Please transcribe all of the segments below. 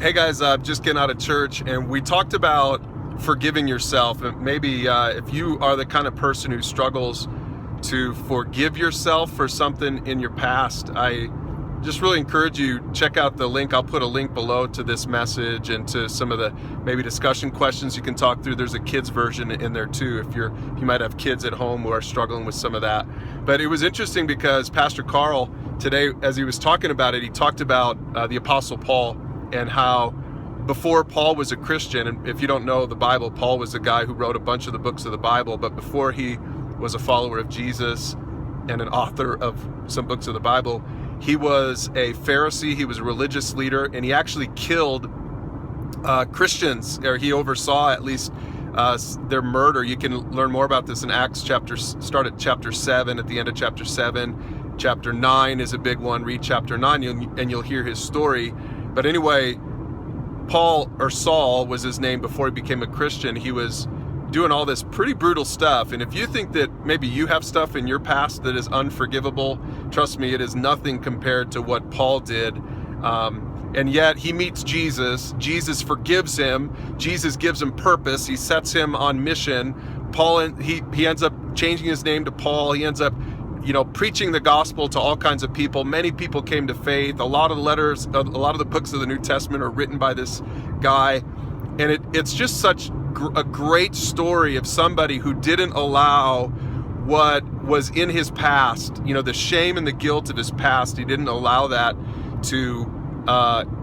Hey guys, just getting out of church, and we talked about forgiving yourself. And maybe if you are the kind of person who struggles to forgive yourself for something in your past, I just really encourage you, check out the link. I'll put a link below to this message and to some of the maybe discussion questions you can talk through. There's a kids version in there too, if you might have kids at home who are struggling with some of that. But it was interesting because Pastor Carl today, as he was talking about it, he talked about the Apostle Paul and how before Paul was a Christian, and if you don't know the Bible, Paul was the guy who wrote a bunch of the books of the Bible, but before he was a follower of Jesus and an author of some books of the Bible, he was a Pharisee, he was a religious leader, and he actually killed Christians, or he oversaw at least their murder. You can learn more about this in Acts start at chapter 7, at the end of chapter 7. Chapter 9 is a big one. Read chapter 9 and you'll hear his story. But anyway, Paul, or Saul was his name before he became a Christian. He was doing all this pretty brutal stuff. And if you think that maybe you have stuff in your past that is unforgivable, trust me, it is nothing compared to what Paul did. And yet he meets Jesus. Jesus forgives him. Jesus gives him purpose. He sets him on mission. Paul, he ends up changing his name to Paul. He ends up preaching the gospel to all kinds of people. Many people came to faith. A lot of the books of the New Testament are written by this guy. And it's just such a great story of somebody who didn't allow what was in his past, the shame and the guilt of his past. He didn't allow that to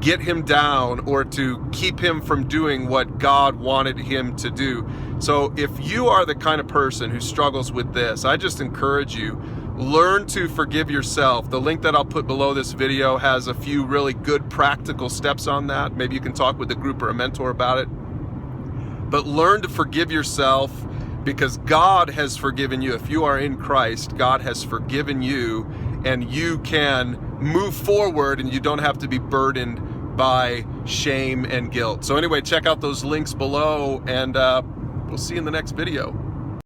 get him down or to keep him from doing what God wanted him to do. So if you are the kind of person who struggles with this, I just encourage you, learn to forgive yourself. The link that I'll put below this video has a few really good practical steps on that. Maybe you can talk with a group or a mentor about it. But learn to forgive yourself, because God has forgiven you. If you are in Christ, God has forgiven you, and you can move forward and you don't have to be burdened by shame and guilt. So anyway, check out those links below, and we'll see you in the next video.